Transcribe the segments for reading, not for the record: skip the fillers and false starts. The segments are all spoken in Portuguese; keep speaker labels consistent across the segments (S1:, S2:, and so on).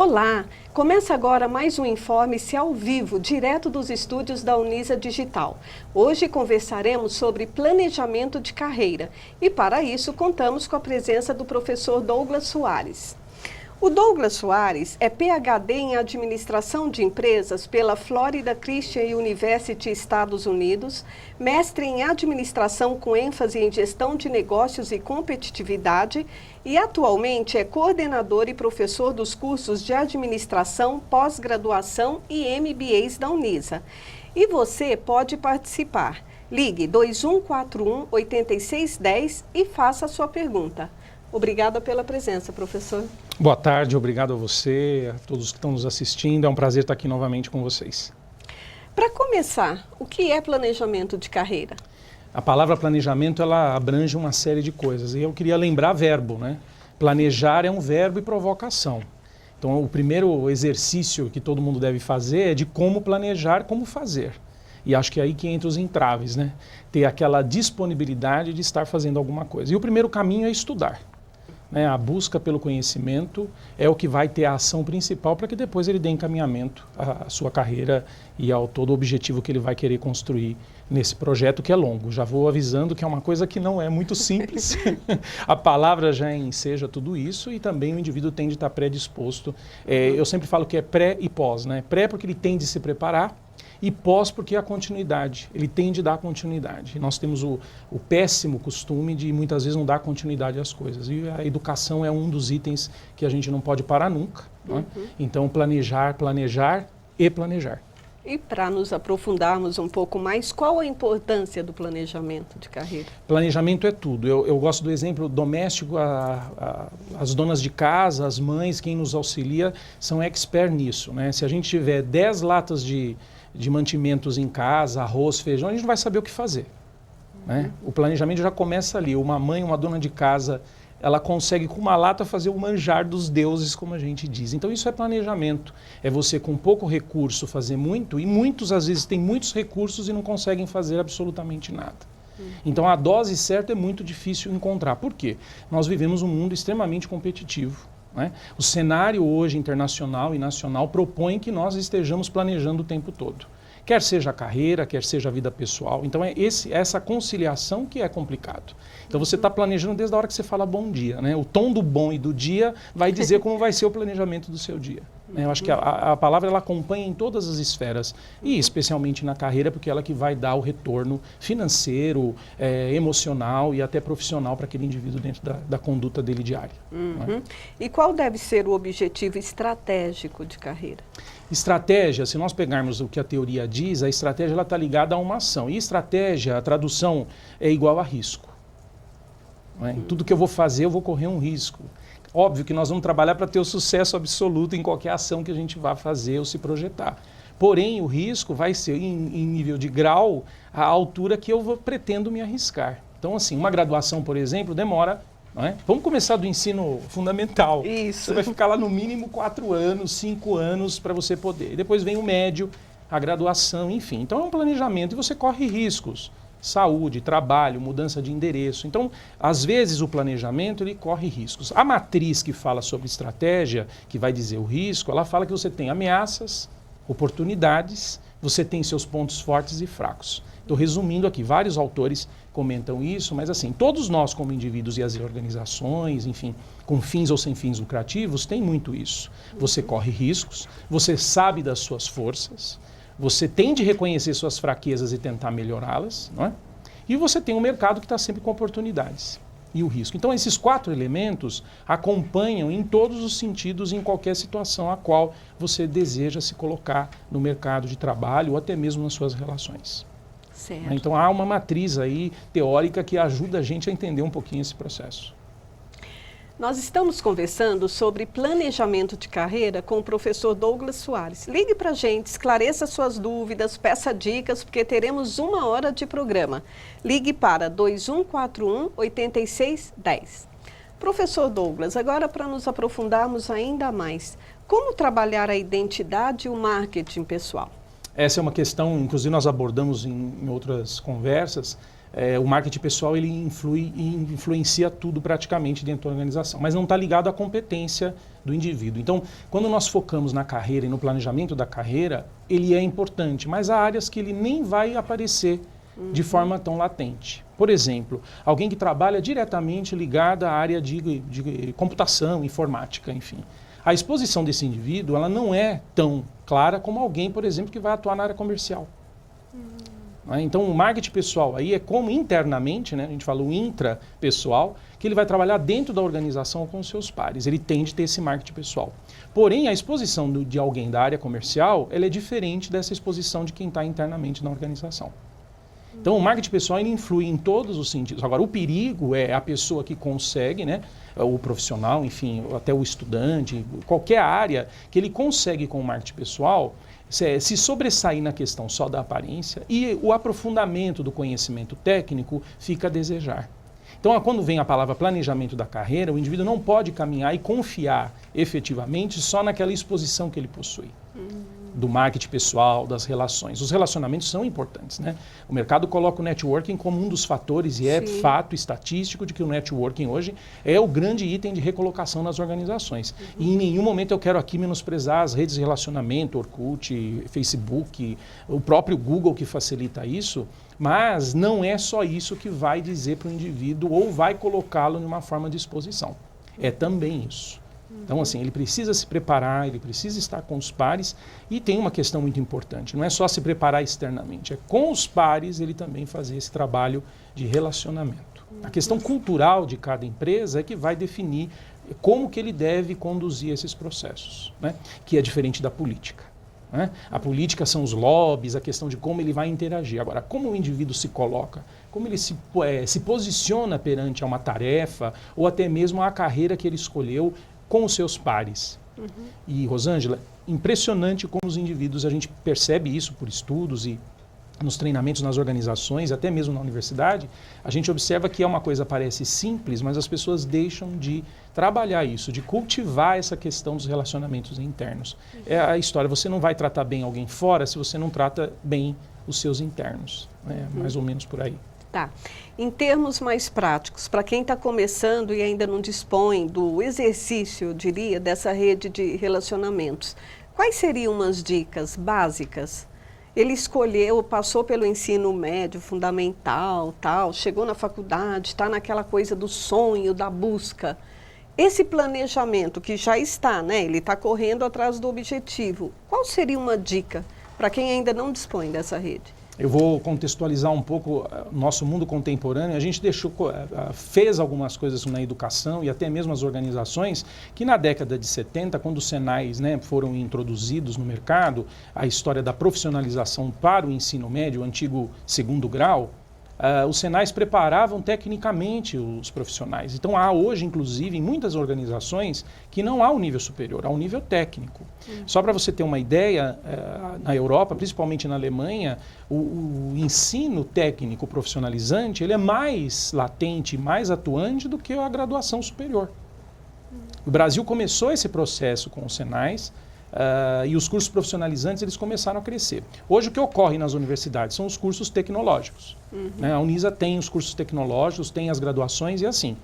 S1: Olá! Começa agora mais um Informe-se ao vivo, direto dos estúdios da Unisa Digital. Hoje conversaremos sobre planejamento de carreira e para isso contamos com a presença do professor Douglas Soares. O Douglas Soares é PhD em Administração de Empresas pela Florida Christian University, Estados Unidos, mestre em Administração com ênfase em Gestão de Negócios e Competitividade e atualmente é coordenador e professor dos cursos de Administração, Pós-Graduação e MBAs da Unisa. E você pode participar. Ligue 2141-8610 e faça a sua pergunta. Obrigada pela presença, professor.
S2: Boa tarde, obrigado a você, a todos que estão nos assistindo. É um prazer estar aqui novamente com vocês.
S1: Para começar, o que é planejamento de carreira?
S2: A palavra planejamento, ela abrange uma série de coisas. E eu queria lembrar verbo, né? Planejar é um verbo e provoca ação. Então, o primeiro exercício que todo mundo deve fazer é de como planejar, como fazer. E acho que é aí que entra os entraves, né? Ter aquela disponibilidade de estar fazendo alguma coisa. E o primeiro caminho é estudar. A busca pelo conhecimento é o que vai ter a ação principal para que depois ele dê encaminhamento à sua carreira e ao todo o objetivo que ele vai querer construir nesse projeto que é longo. Já vou avisando que é uma coisa que não é muito simples. A palavra já enseja tudo isso e também o indivíduo tem de estar predisposto. Eu sempre falo que é pré e pós, né? Pré porque ele tem de se preparar, e pós porque a continuidade, ele tem de dar continuidade. Nós temos o péssimo costume de muitas vezes não dar continuidade às coisas. E a educação é um dos itens que a gente não pode parar nunca. Não é? Então planejar, planejar e planejar.
S1: E para nos aprofundarmos um pouco mais, qual a importância do planejamento de carreira?
S2: Planejamento é tudo. Eu gosto do exemplo doméstico, as donas de casa, as mães, quem nos auxilia, são expert nisso, né? Se a gente tiver 10 latas de mantimentos em casa, arroz, feijão, a gente não vai saber o que fazer. Né? O planejamento já começa ali. Uma mãe, uma dona de casa, ela consegue com uma lata fazer o manjar dos deuses, como a gente diz. Então isso é planejamento. É você com pouco recurso fazer muito, e muitos às vezes têm muitos recursos e não conseguem fazer absolutamente nada. Então a dose certa é muito difícil encontrar. Por quê? Nós vivemos um mundo extremamente competitivo. Né? O cenário hoje internacional e nacional propõe que nós estejamos planejando o tempo todo. Quer seja a carreira, quer seja a vida pessoal. Então é essa conciliação que é complicado. Então você está planejando desde a hora que você fala bom dia. Né? O tom do bom e do dia vai dizer como vai ser o planejamento do seu dia. Eu acho que a palavra ela acompanha em todas as esferas, e especialmente na carreira, porque ela que vai dar o retorno financeiro, emocional e até profissional para aquele indivíduo dentro da conduta dele diária. Né?
S1: E qual deve ser o objetivo estratégico de carreira?
S2: Estratégia, se nós pegarmos o que a teoria diz, a estratégia está ligada a uma ação. E estratégia, a tradução é igual a risco. Né? Em tudo que eu vou fazer, eu vou correr um risco. Óbvio que nós vamos trabalhar para ter o sucesso absoluto em qualquer ação que a gente vá fazer ou se projetar. Porém, o risco vai ser em nível de grau a altura que eu pretendo me arriscar. Então, assim, uma graduação, por exemplo, demora... Não é? Vamos começar do ensino fundamental.
S1: Isso.
S2: Você vai ficar lá no mínimo 4 anos, 5 anos para você poder. E depois vem o médio, a graduação, enfim. Então é um planejamento e você corre riscos. Saúde, trabalho, mudança de endereço. Então, às vezes o planejamento ele corre riscos. A matriz que fala sobre estratégia, que vai dizer o risco, ela fala que você tem ameaças, oportunidades, você tem seus pontos fortes e fracos. Estou resumindo aqui, vários autores comentam isso, mas assim, todos nós como indivíduos e as organizações, enfim, com fins ou sem fins lucrativos, tem muito isso. Você corre riscos, você sabe das suas forças, você tem de reconhecer suas fraquezas e tentar melhorá-las, não é? E você tem um mercado que está sempre com oportunidades e o risco. Então esses 4 elementos acompanham em todos os sentidos em qualquer situação a qual você deseja se colocar no mercado de trabalho ou até mesmo nas suas relações.
S1: Certo.
S2: Então há uma matriz aí teórica que ajuda a gente a entender um pouquinho esse processo.
S1: Nós estamos conversando sobre planejamento de carreira com o professor Douglas Soares. Ligue para a gente, esclareça suas dúvidas, peça dicas, porque teremos 1 hora de programa. Ligue para 2141-8610. Professor Douglas, agora para nos aprofundarmos ainda mais, como trabalhar a identidade e o marketing pessoal?
S2: Essa é uma questão, inclusive nós abordamos em outras conversas, o marketing pessoal ele influencia tudo praticamente dentro da organização, mas não está ligado à competência do indivíduo. Então, quando nós focamos na carreira e no planejamento da carreira, ele é importante, mas há áreas que ele nem vai aparecer de forma tão latente. Por exemplo, alguém que trabalha diretamente ligado à área de computação, informática, enfim. A exposição desse indivíduo ela não é tão clara como alguém, por exemplo, que vai atuar na área comercial. Então, o marketing pessoal aí é como internamente, né, a gente fala o intrapessoal, que ele vai trabalhar dentro da organização com os seus pares. Ele tem de ter esse marketing pessoal. Porém, a exposição de alguém da área comercial, ela é diferente dessa exposição de quem está internamente na organização. Então, o marketing pessoal ele influi em todos os sentidos. Agora, o perigo é a pessoa que consegue, né, o profissional, enfim, até o estudante, qualquer área, que ele consegue com o marketing pessoal se sobressair na questão só da aparência e o aprofundamento do conhecimento técnico fica a desejar. Então, quando vem a palavra planejamento da carreira, o indivíduo não pode caminhar e confiar efetivamente só naquela exposição que ele possui. Do marketing pessoal, das relações. Os relacionamentos são importantes, né? O mercado coloca o networking como um dos fatores e é fato estatístico de que o networking hoje é o grande item de recolocação nas organizações. E em nenhum momento eu quero aqui menosprezar as redes de relacionamento, Orkut, Facebook, o próprio Google que facilita isso, mas não é só isso que vai dizer para o indivíduo ou vai colocá-lo numa forma de exposição. É também isso. Então, assim, ele precisa se preparar, ele precisa estar com os pares e tem uma questão muito importante, não é só se preparar externamente, é com os pares ele também fazer esse trabalho de relacionamento. A questão cultural de cada empresa é que vai definir como que ele deve conduzir esses processos, né? Que é diferente da política. Né? A política são os lobbies, a questão de como ele vai interagir. Agora, como o indivíduo se coloca, como ele se posiciona perante a uma tarefa ou até mesmo a carreira que ele escolheu com os seus pares. E, Rosângela, impressionante como os indivíduos, a gente percebe isso por estudos e nos treinamentos nas organizações, até mesmo na universidade, a gente observa que é uma coisa parece simples, mas as pessoas deixam de trabalhar isso, de cultivar essa questão dos relacionamentos internos. É a história, você não vai tratar bem alguém fora se você não trata bem os seus internos. É mais ou menos por aí.
S1: Tá. Em termos mais práticos, para quem está começando e ainda não dispõe do exercício, eu diria, dessa rede de relacionamentos, quais seriam umas dicas básicas? Ele escolheu, passou pelo ensino médio, fundamental, tal, chegou na faculdade, está naquela coisa do sonho, da busca. Esse planejamento que já está, né? Ele está correndo atrás do objetivo. Qual seria uma dica para quem ainda não dispõe dessa rede?
S2: Eu vou contextualizar um pouco o nosso mundo contemporâneo. A gente fez algumas coisas na educação e até mesmo as organizações que na década de 70, quando os Senais, né, foram introduzidos no mercado, a história da profissionalização para o ensino médio, o antigo segundo grau, os Senais preparavam tecnicamente os profissionais. Então há hoje, inclusive, em muitas organizações, que não há o nível superior, há o nível técnico. Só para você ter uma ideia, na Europa, principalmente na Alemanha, o ensino técnico profissionalizante ele é mais latente, mais atuante do que a graduação superior. O Brasil começou esse processo com os Senais, e os cursos profissionalizantes eles começaram a crescer. Hoje o que ocorre nas universidades são os cursos tecnológicos. Né? A Unisa tem os cursos tecnológicos, tem as graduações e assim.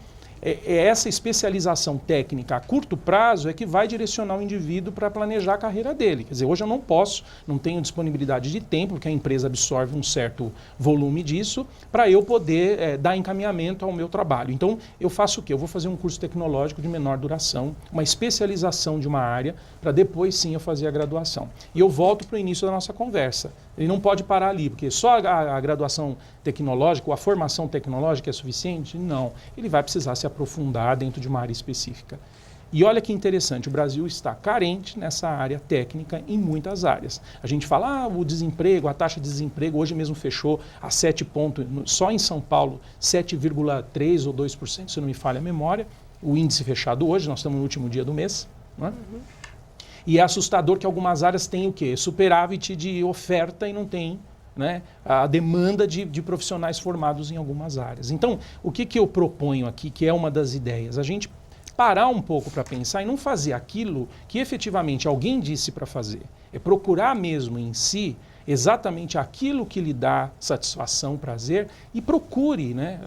S2: Essa especialização técnica a curto prazo é que vai direcionar o indivíduo para planejar a carreira dele. Quer dizer, hoje eu não posso, não tenho disponibilidade de tempo, porque a empresa absorve um certo volume disso, para eu poder dar encaminhamento ao meu trabalho. Então, eu faço o quê? Eu vou fazer um curso tecnológico de menor duração, uma especialização de uma área, para depois sim eu fazer a graduação. E eu volto para o início da nossa conversa. Ele não pode parar ali, porque só a graduação tecnológica, ou a formação tecnológica é suficiente? Não. Ele vai precisar se aprofundar dentro de uma área específica. E olha que interessante, o Brasil está carente nessa área técnica em muitas áreas. A gente fala, o desemprego, a taxa de desemprego hoje mesmo fechou a 7 pontos, só em São Paulo, 7,3% ou 2%, se não me falha a memória, o índice fechado hoje, nós estamos no último dia do mês, não é? E é assustador que algumas áreas têm o quê? Superávit de oferta e não tem, né, a demanda de profissionais formados em algumas áreas. Então, o que eu proponho aqui, que é uma das ideias? A gente parar um pouco para pensar e não fazer aquilo que efetivamente alguém disse para fazer. É procurar mesmo em si exatamente aquilo que lhe dá satisfação, prazer, e procure, né,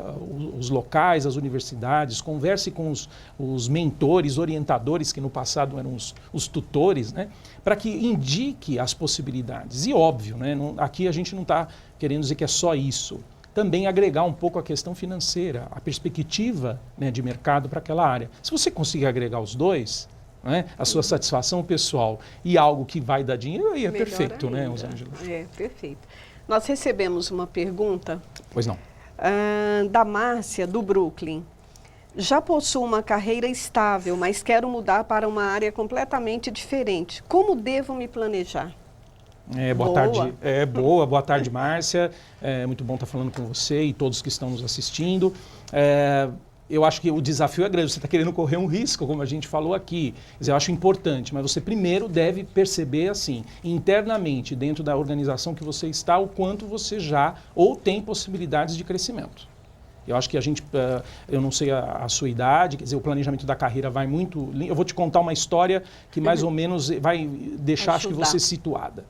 S2: os locais, as universidades, converse com os mentores, orientadores, que no passado eram os tutores, né, para que indique as possibilidades. E óbvio, né, aqui a gente não está querendo dizer que é só isso. Também agregar um pouco a questão financeira, a perspectiva, né, de mercado para aquela área. Se você conseguir agregar os dois, né, a sua satisfação pessoal e algo que vai dar dinheiro, aí é
S1: Melhor
S2: perfeito,
S1: ainda.
S2: né, Rosângela?
S1: É, perfeito. Nós recebemos uma pergunta
S2: Pois não.
S1: da Márcia, do Brooklyn. Já possuo uma carreira estável, mas quero mudar para uma área completamente diferente. Como devo me planejar?
S2: Boa tarde. Boa tarde, Márcia. É muito bom estar falando com você e todos que estão nos assistindo. Eu acho que o desafio é grande, você está querendo correr um risco, como a gente falou aqui. Quer dizer, eu acho importante, mas você primeiro deve perceber, assim, internamente, dentro da organização que você está, o quanto você já ou tem possibilidades de crescimento. Eu acho que a gente, eu não sei a sua idade, quer dizer, o planejamento da carreira vai muito... Eu vou te contar uma história que mais ou menos vai deixar, acho que você situada.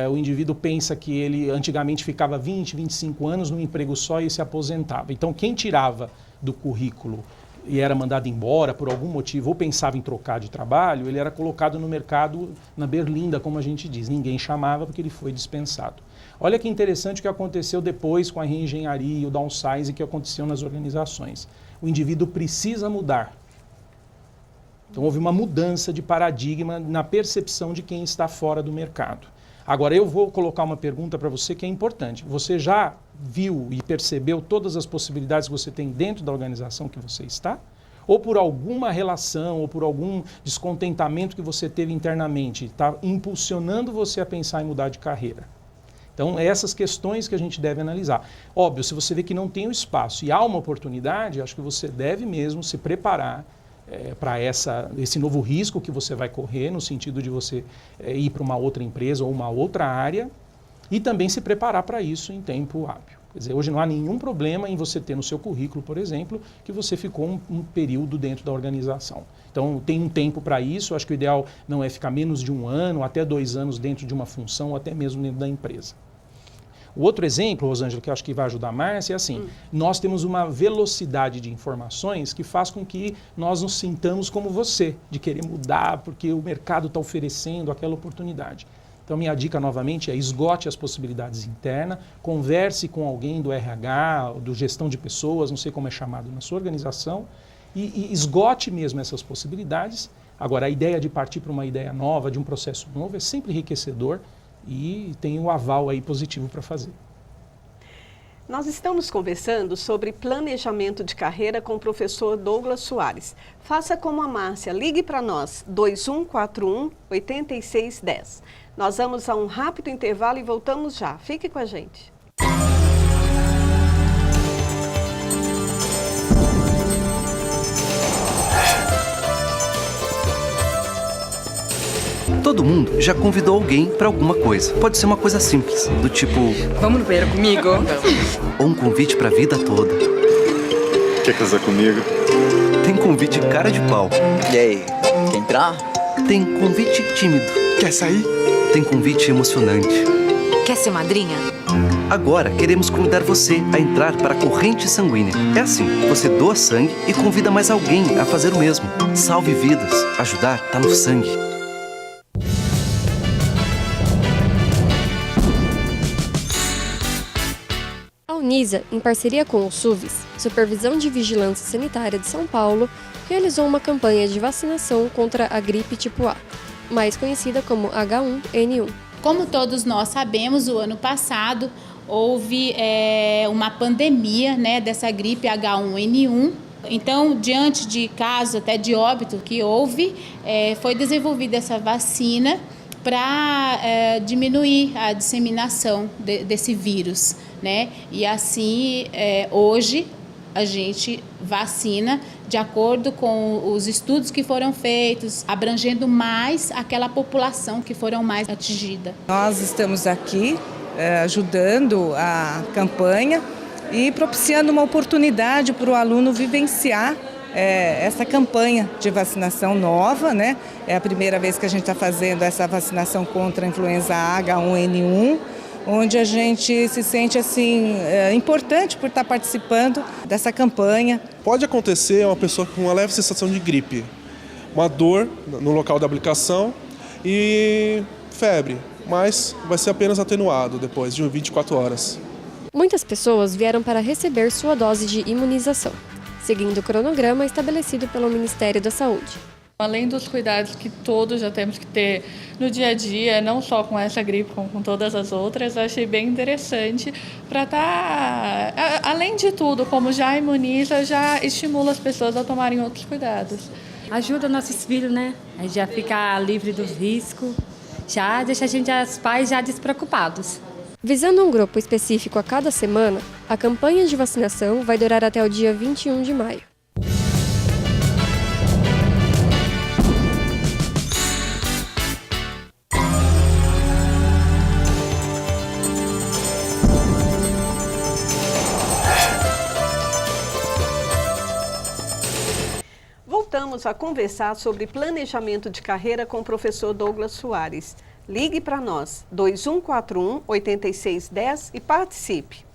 S2: O indivíduo pensa que ele antigamente ficava 20, 25 anos num emprego só e se aposentava. Então, quem tirava do currículo e era mandado embora por algum motivo ou pensava em trocar de trabalho, ele era colocado no mercado na berlinda, como a gente diz. Ninguém chamava porque ele foi dispensado. Olha que interessante o que aconteceu depois com a reengenharia e o downsize que aconteceu nas organizações. O indivíduo precisa mudar. Então, houve uma mudança de paradigma na percepção de quem está fora do mercado. Agora, eu vou colocar uma pergunta para você que é importante. Você já viu e percebeu todas as possibilidades que você tem dentro da organização que você está? Ou por alguma relação, ou por algum descontentamento que você teve internamente, está impulsionando você a pensar em mudar de carreira? Então, essas questões que a gente deve analisar. Óbvio, se você vê que não tem o espaço e há uma oportunidade, acho que você deve mesmo se preparar para esse novo risco que você vai correr, no sentido de você ir para uma outra empresa ou uma outra área, e também se preparar para isso em tempo hábil. Quer dizer, hoje não há nenhum problema em você ter no seu currículo, por exemplo, que você ficou um período dentro da organização. Então, tem um tempo para isso. Acho que o ideal não é ficar menos de 1 ano, até 2 anos dentro de uma função, ou até mesmo dentro da empresa. O outro exemplo, Rosângela, que eu acho que vai ajudar a Márcia, é assim, nós temos uma velocidade de informações que faz com que nós nos sintamos como você, de querer mudar porque o mercado está oferecendo aquela oportunidade. Então, minha dica novamente é esgote as possibilidades internas, converse com alguém do RH, do gestão de pessoas, não sei como é chamado na sua organização, e esgote mesmo essas possibilidades. Agora, a ideia de partir para uma ideia nova, de um processo novo, é sempre enriquecedor e tem um aval aí positivo para fazer.
S1: Nós estamos conversando sobre planejamento de carreira com o professor Douglas Soares. Faça como a Márcia, ligue para nós, 2141-8610. Nós vamos a um rápido intervalo e voltamos já. Fique com a gente.
S3: Todo mundo já convidou alguém para alguma coisa. Pode ser uma coisa simples, do tipo...
S4: Vamos no banheiro comigo?
S3: Ou um convite para a vida toda.
S5: Quer casar comigo?
S3: Tem convite cara de pau.
S4: E aí, quer entrar?
S3: Tem convite tímido.
S5: Quer sair?
S3: Tem convite emocionante.
S6: Quer ser madrinha?
S3: Agora queremos convidar você a entrar para a corrente sanguínea. É assim, você doa sangue e convida mais alguém a fazer o mesmo. Salve vidas. Ajudar tá no sangue.
S7: A Unisa, em parceria com o SUVES, Supervisão de Vigilância Sanitária de São Paulo, realizou uma campanha de vacinação contra a gripe tipo A, mais conhecida como H1N1.
S8: Como todos nós sabemos, o ano passado houve uma pandemia, né, dessa gripe H1N1. Então, diante de casos até de óbito que houve, foi desenvolvida essa vacina para diminuir a disseminação desse vírus, né? E assim, hoje a gente vacina de acordo com os estudos que foram feitos, abrangendo mais aquela população que foram mais atingida.
S9: Nós estamos aqui ajudando a campanha e propiciando uma oportunidade para o aluno vivenciar essa campanha de vacinação nova, né? É a primeira vez que a gente está fazendo essa vacinação contra a influenza H1N1, onde a gente se sente assim importante por estar participando dessa campanha.
S6: Pode acontecer uma pessoa com uma leve sensação de gripe, uma dor no local da aplicação e febre, mas vai ser apenas atenuado depois de 24 horas.
S7: Muitas pessoas vieram para receber sua dose de imunização, seguindo o cronograma estabelecido pelo Ministério da Saúde.
S10: Além dos cuidados que todos já temos que ter no dia a dia, não só com essa gripe, como com todas as outras, eu achei bem interessante para estar, além de tudo, como já imuniza, já estimula as pessoas a tomarem outros cuidados.
S11: Ajuda nossos filhos, né? A gente já fica livre dos riscos, já deixa a gente, os pais, já despreocupados.
S7: Visando um grupo específico a cada semana, a campanha de vacinação vai durar até o dia 21 de maio.
S1: Voltamos a conversar sobre planejamento de carreira com o professor Douglas Soares. Ligue para nós, 2141-8610 e participe.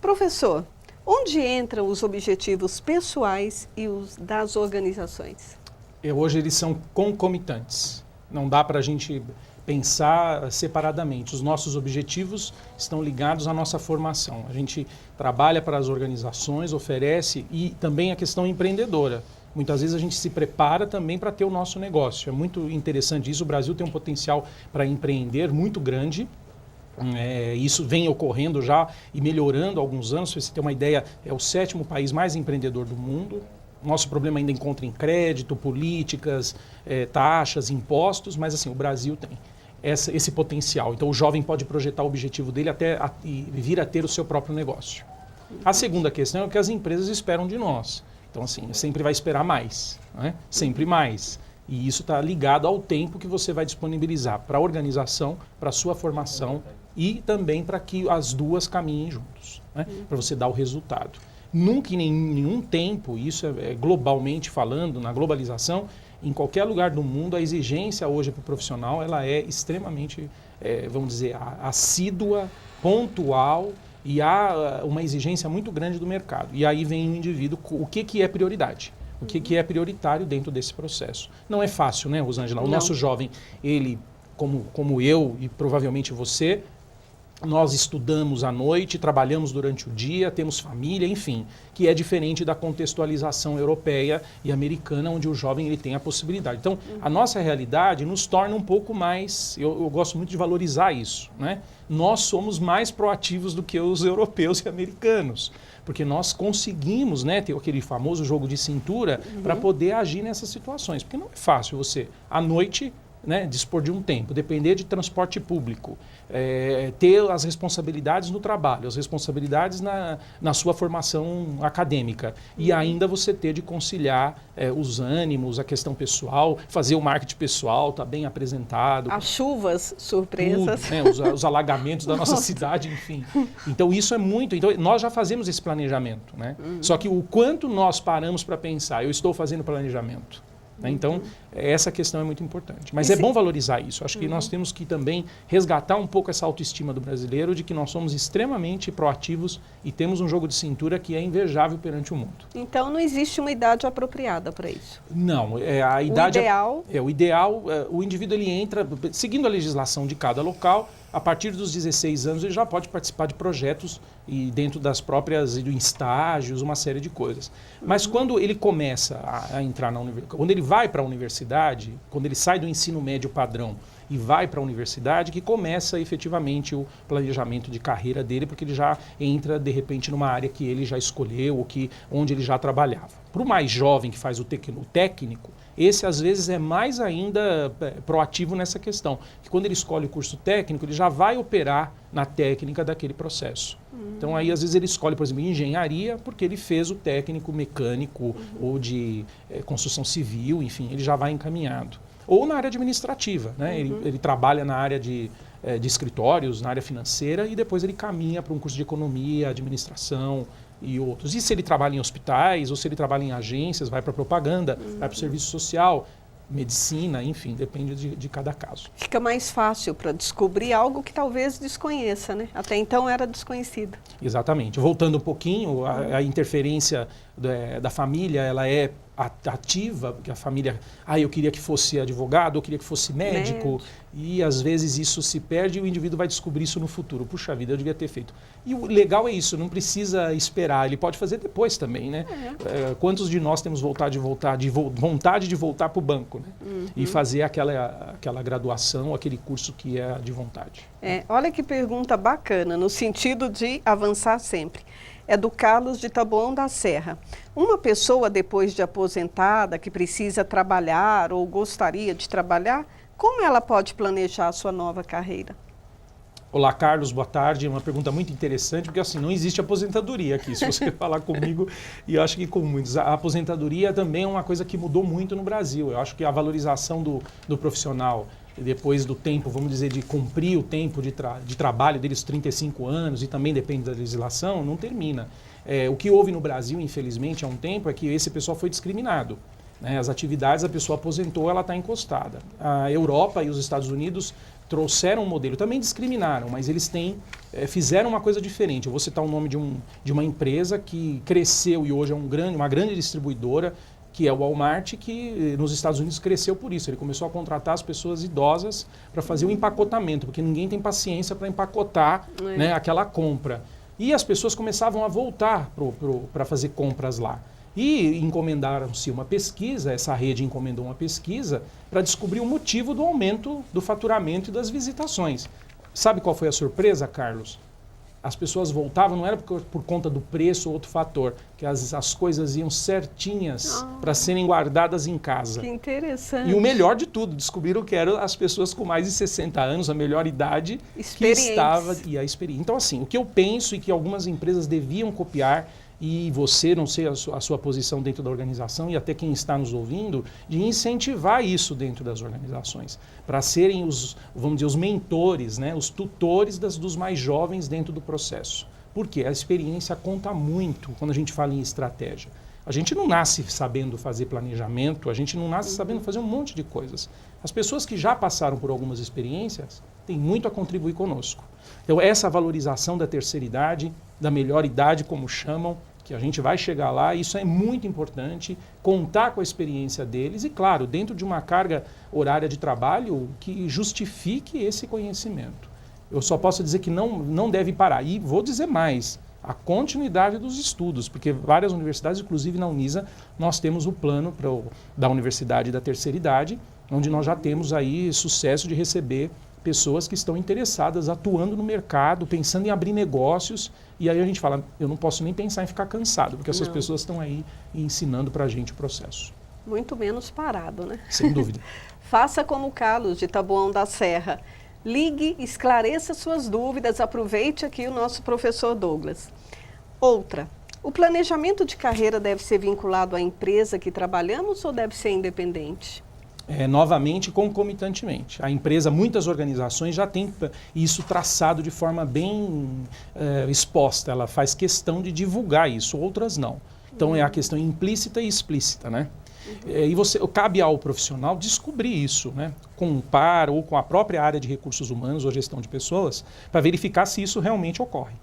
S1: Professor, onde entram os objetivos pessoais e os das organizações?
S2: Hoje eles são concomitantes. Não dá para a gente pensar separadamente. Os nossos objetivos estão ligados à nossa formação. A gente trabalha para as organizações, oferece e também a questão empreendedora. Muitas vezes a gente se prepara também para ter o nosso negócio. É muito interessante isso. O Brasil tem um potencial para empreender muito grande. Isso vem ocorrendo já e melhorando há alguns anos. Se você ter uma ideia, é o 7º país mais empreendedor do mundo. Nosso problema ainda encontra em crédito, políticas, taxas, impostos, mas assim, o Brasil tem esse potencial. Então o jovem pode projetar o objetivo dele e vir a ter o seu próprio negócio. A segunda questão é o que as empresas esperam de nós. Então, assim, sempre vai esperar mais, né? Sempre mais. E isso está ligado ao tempo que você vai disponibilizar para a organização, para a sua formação e também para que as duas caminhem juntos, né? Para você dar o resultado. Nunca em nenhum tempo, isso é globalmente falando, na globalização, em qualquer lugar do mundo, a exigência hoje para o profissional ela é extremamente, vamos dizer, assídua, pontual, e há uma exigência muito grande do mercado. E aí vem o indivíduo, o que é prioridade? O que é prioritário dentro desse processo? Não é fácil, né, Rosângela? O nosso jovem, ele, como eu e provavelmente você, nós estudamos à noite, trabalhamos durante o dia, temos família, enfim, que é diferente da contextualização europeia e americana, onde o jovem ele tem a possibilidade. Então, a nossa realidade nos torna um pouco mais, eu gosto muito de valorizar isso, né? Nós somos mais proativos do que os europeus e americanos, porque nós conseguimos, né, ter aquele famoso jogo de cintura para poder agir nessas situações, porque não é fácil você, à noite, né, dispor de um tempo, depender de transporte público, ter as responsabilidades no trabalho, as responsabilidades na sua formação acadêmica e ainda você ter de conciliar os ânimos, a questão pessoal, fazer o marketing pessoal, estar bem apresentado.
S1: As chuvas surpresas.
S2: Tudo, né, os alagamentos da nossa cidade, enfim. Então isso é muito, então nós já fazemos esse planejamento, né? Só que o quanto nós paramos para pensar, eu estou fazendo planejamento. Então, essa questão é muito importante. Mas é bom valorizar isso. Acho que nós temos que também resgatar um pouco essa autoestima do brasileiro de que nós somos extremamente proativos e temos um jogo de cintura que é invejável perante o mundo.
S1: Então, não existe uma idade apropriada para isso?
S2: Não. A idade,
S1: o
S2: ideal, o indivíduo ele entra, seguindo a legislação de cada local, a partir dos 16 anos ele já pode participar de projetos e dentro das próprias estágios, uma série de coisas. Mas quando ele começa a entrar na universidade, quando ele vai para a universidade, quando ele sai do ensino médio padrão e vai para a universidade, que começa efetivamente o planejamento de carreira dele, porque ele já entra de repente numa área que ele já escolheu ou onde ele já trabalhava. Para o mais jovem que faz o técnico, esse às vezes é mais ainda proativo nessa questão, que quando ele escolhe o curso técnico, ele já vai operar na técnica daquele processo. Então aí às vezes ele escolhe, por exemplo, engenharia, porque ele fez o técnico mecânico ou de construção civil, enfim, ele já vai encaminhado. Ou na área administrativa, né? Ele trabalha na área de escritórios, na área financeira, e depois ele caminha para um curso de economia, administração, e outros. E se ele trabalha em hospitais, ou se ele trabalha em agências, vai para propaganda, vai para o serviço social, medicina, enfim, depende de cada caso.
S1: Fica mais fácil para descobrir algo que talvez desconheça, né? Até então era desconhecido.
S2: Exatamente. Voltando um pouquinho, a interferência da família, ela é ativa, porque a família, eu queria que fosse advogado, eu queria que fosse médico, e às vezes isso se perde e o indivíduo vai descobrir isso no futuro. Puxa vida, eu devia ter feito. E o legal é isso, não precisa esperar, ele pode fazer depois também, né? Quantos de nós temos vontade de voltar para o banco, né? E fazer aquela graduação, aquele curso que é de vontade.
S1: Olha que pergunta bacana, no sentido de avançar sempre. É do Carlos de Taboão da Serra. Uma pessoa depois de aposentada que precisa trabalhar ou gostaria de trabalhar, como ela pode planejar a sua nova carreira?
S2: Olá, Carlos, boa tarde. É uma pergunta muito interessante, porque assim, não existe aposentadoria aqui, se você falar comigo, e eu acho que com muitos. A aposentadoria também é uma coisa que mudou muito no Brasil. Eu acho que a valorização do profissional, depois do tempo, vamos dizer, de cumprir o tempo de trabalho deles, 35 anos, e também depende da legislação, não termina. O que houve no Brasil, infelizmente, há um tempo, é que esse pessoal foi discriminado. As atividades, a pessoa aposentou, ela está encostada. A Europa e os Estados Unidos trouxeram um modelo, também discriminaram, mas eles fizeram uma coisa diferente. Eu vou citar o nome de uma empresa que cresceu e hoje é uma grande distribuidora, que é o Walmart, que nos Estados Unidos cresceu por isso. Ele começou a contratar as pessoas idosas para fazer o empacotamento, porque ninguém tem paciência para empacotar aquela compra. E as pessoas começavam a voltar para fazer compras lá. E encomendaram-se uma pesquisa, essa rede encomendou uma pesquisa para descobrir o motivo do aumento do faturamento e das visitações. Sabe qual foi a surpresa, Carlos? As pessoas voltavam, não era por conta do preço ou outro fator, que as coisas iam certinhas para serem guardadas em casa.
S1: Que interessante.
S2: E o melhor de tudo, descobriram que eram as pessoas com mais de 60 anos, a melhor idade que estava e a experiência. Então, assim, o que eu penso e que algumas empresas deviam copiar, e você, não sei a sua posição dentro da organização e até quem está nos ouvindo, de incentivar isso dentro das organizações, para serem vamos dizer, os mentores, né, os tutores dos mais jovens dentro do processo. Porque a experiência conta muito quando a gente fala em estratégia. A gente não nasce sabendo fazer planejamento, a gente não nasce sabendo fazer um monte de coisas. As pessoas que já passaram por algumas experiências têm muito a contribuir conosco. Então, essa valorização da terceira idade, da melhor idade, como chamam, que a gente vai chegar lá, isso é muito importante, contar com a experiência deles e, claro, dentro de uma carga horária de trabalho que justifique esse conhecimento. Eu só posso dizer que não deve parar. E vou dizer mais, a continuidade dos estudos, porque várias universidades, inclusive na Unisa, nós temos o plano da Universidade da Terceira Idade, onde nós já temos aí sucesso de receber pessoas que estão interessadas, atuando no mercado, pensando em abrir negócios, e aí a gente fala, eu não posso nem pensar em ficar cansado, porque essas pessoas estão aí ensinando para a gente o processo.
S1: Muito menos parado, né?
S2: Sem dúvida.
S1: Faça como o Carlos de Taboão da Serra. Ligue, esclareça suas dúvidas, aproveite aqui o nosso professor Douglas. Outra, o planejamento de carreira deve ser vinculado à empresa que trabalhamos ou deve ser independente?
S2: Novamente, concomitantemente. A empresa, muitas organizações já têm isso traçado de forma bem exposta. Ela faz questão de divulgar isso, outras não. Então, é a questão implícita e explícita, né? E cabe ao profissional descobrir isso, né? Com um par ou com a própria área de recursos humanos ou gestão de pessoas, para verificar se isso realmente ocorre.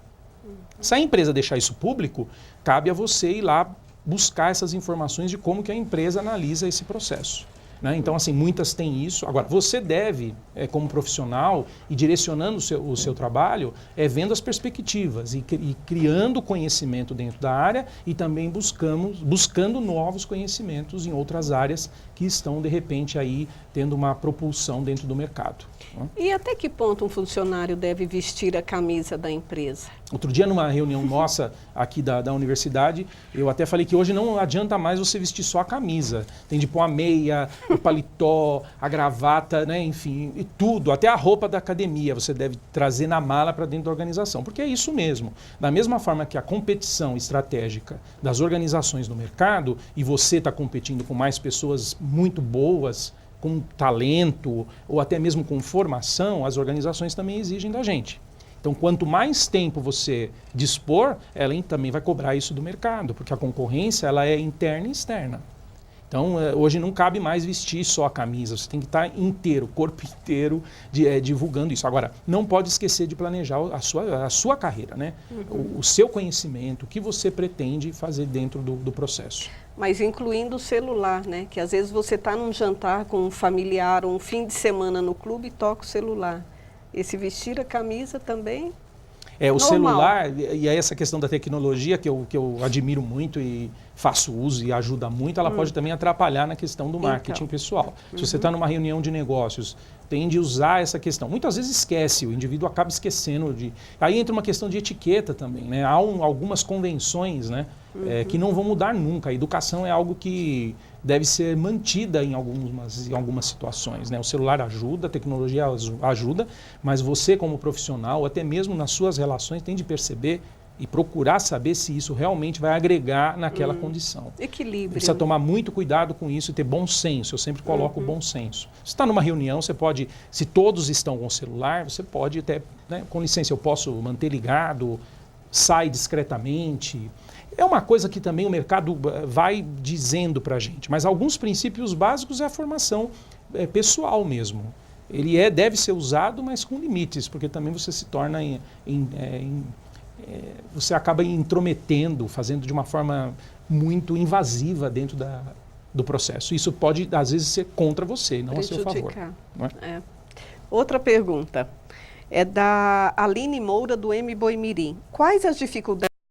S2: Se a empresa deixar isso público, cabe a você ir lá buscar essas informações de como que a empresa analisa esse processo. Então, assim, muitas têm isso. Agora, você deve, como profissional, e direcionando o seu trabalho, vendo as perspectivas e criando conhecimento dentro da área e também buscando novos conhecimentos em outras áreas que estão, de repente, aí tendo uma propulsão dentro do mercado.
S1: E até que ponto um funcionário deve vestir a camisa da empresa?
S2: Outro dia, numa reunião nossa aqui da universidade, eu até falei que hoje não adianta mais você vestir só a camisa. Tem de pôr a meia, o paletó, a gravata, né? Enfim, e tudo, até a roupa da academia você deve trazer na mala para dentro da organização, porque é isso mesmo. Da mesma forma que a competição estratégica das organizações no mercado, e você está competindo com mais pessoas muito boas, com talento ou até mesmo com formação, as organizações também exigem da gente. Então, quanto mais tempo você dispor, ela também vai cobrar isso do mercado, porque a concorrência ela é interna e externa. Então, hoje não cabe mais vestir só a camisa, você tem que estar inteiro, corpo inteiro, divulgando isso. Agora, não pode esquecer de planejar a sua carreira, né? O seu conhecimento, o que você pretende fazer dentro do processo.
S1: Mas incluindo o celular, né? Que às vezes você está num jantar com um familiar ou um fim de semana no clube e toca o celular. Esse vestir a camisa também?
S2: O
S1: normal.
S2: celular, e aí essa questão da tecnologia que eu admiro muito e faço uso e ajuda muito, ela pode também atrapalhar na questão do marketing pessoal. Se você está numa reunião de negócios, tende a usar essa questão. Muitas vezes esquece, o indivíduo acaba esquecendo de... Aí entra uma questão de etiqueta também, né? Há algumas convenções, né? Que não vão mudar nunca. A educação é algo que deve ser mantida em algumas situações, né? O celular ajuda, a tecnologia ajuda, mas você como profissional, até mesmo nas suas relações, tem de perceber e procurar saber se isso realmente vai agregar naquela condição.
S1: Equilíbrio.
S2: Precisa tomar muito cuidado com isso e ter bom senso. Eu sempre coloco o bom senso. Se está numa reunião, você pode, se todos estão com o celular, você pode até, né, com licença, eu posso manter ligado, sai discretamente. É uma coisa que também o mercado vai dizendo para a gente, mas alguns princípios básicos é a formação pessoal mesmo. Ele deve ser usado, mas com limites, porque também você se torna você acaba intrometendo, fazendo de uma forma muito invasiva dentro do processo. Isso pode, às vezes, ser contra você, não a seu favor. Não é?
S1: Outra pergunta é da Aline Moura, do M. Boimirim. Quais as dificuldades